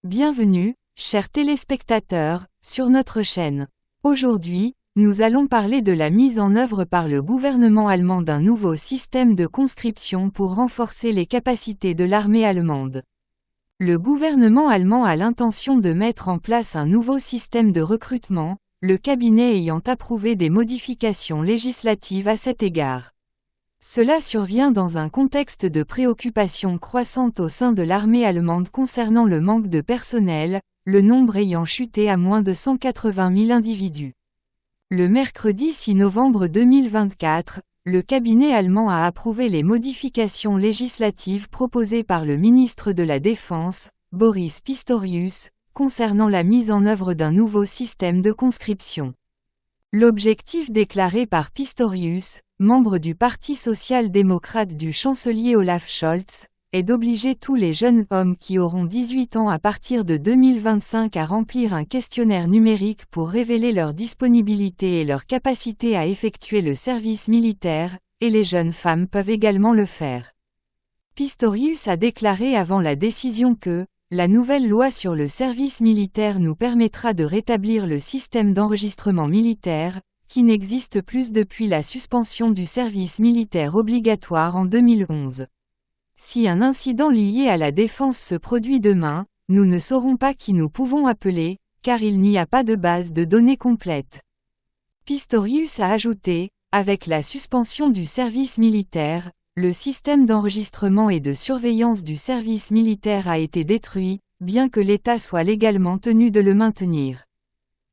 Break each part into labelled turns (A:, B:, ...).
A: Bienvenue, chers téléspectateurs, sur notre chaîne. Aujourd'hui, nous allons parler de la mise en œuvre par le gouvernement allemand d'un nouveau système de conscription pour renforcer les capacités de l'armée allemande. Le gouvernement allemand a l'intention de mettre en place un nouveau système de recrutement, le cabinet ayant approuvé des modifications législatives à cet égard. Cela survient dans un contexte de préoccupation croissante au sein de l'armée allemande concernant le manque de personnel, le nombre ayant chuté à moins de 180 000 individus. Le mercredi 6 novembre 2024, le cabinet allemand a approuvé les modifications législatives proposées par le ministre de la Défense, Boris Pistorius, concernant la mise en œuvre d'un nouveau système de conscription. L'objectif déclaré par Pistorius, membre du Parti social-démocrate du chancelier Olaf Scholz, est d'obliger tous les jeunes hommes qui auront 18 ans à partir de 2025 à remplir un questionnaire numérique pour révéler leur disponibilité et leur capacité à effectuer le service militaire, et les jeunes femmes peuvent également le faire. Pistorius a déclaré avant la décision que la nouvelle loi sur le service militaire nous permettra de rétablir le système d'enregistrement militaire, qui n'existe plus depuis la suspension du service militaire obligatoire en 2011. Si un incident lié à la défense se produit demain, nous ne saurons pas qui nous pouvons appeler, car il n'y a pas de base de données complète. Pistorius a ajouté, avec la suspension du service militaire, le système d'enregistrement et de surveillance du service militaire a été détruit, bien que l'État soit légalement tenu de le maintenir.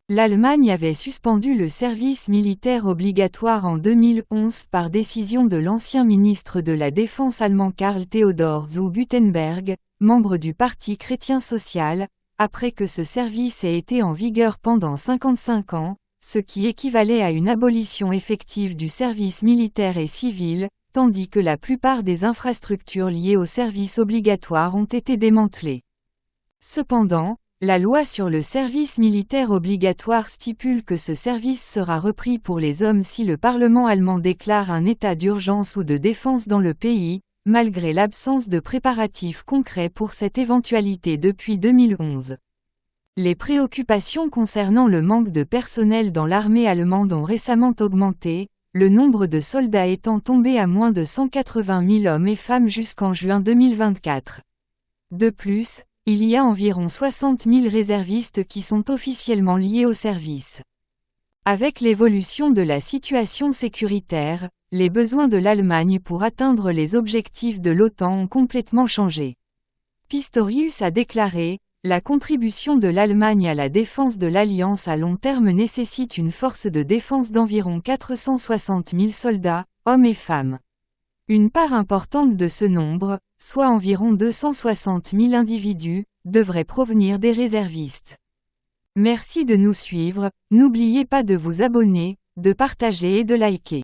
A: L'Allemagne avait suspendu le service militaire obligatoire en 2011 par décision de l'ancien ministre de la Défense allemand Karl Theodor zu Guttenberg, membre du Parti chrétien-social, après que ce service ait été en vigueur pendant 55 ans, ce qui équivalait à une abolition effective du service militaire et civil, tandis que la plupart des infrastructures liées au service obligatoire ont été démantelées. Cependant, la loi sur le service militaire obligatoire stipule que ce service sera repris pour les hommes si le Parlement allemand déclare un état d'urgence ou de défense dans le pays, malgré l'absence de préparatifs concrets pour cette éventualité depuis 2011. Les préoccupations concernant le manque de personnel dans l'armée allemande ont récemment augmenté, le nombre de soldats étant tombé à moins de 180 000 hommes et femmes jusqu'en juin 2024. De plus, il y a environ 60 000 réservistes qui sont officiellement liés au service. Avec l'évolution de la situation sécuritaire, les besoins de l'Allemagne pour atteindre les objectifs de l'OTAN ont complètement changé. Pistorius a déclaré, la contribution de l'Allemagne à la défense de l'Alliance à long terme nécessite une force de défense d'environ 460 000 soldats, hommes et femmes. Une part importante de ce nombre, soit environ 260 000 individus, devrait provenir des réservistes. Merci de nous suivre, n'oubliez pas de vous abonner, de partager et de liker.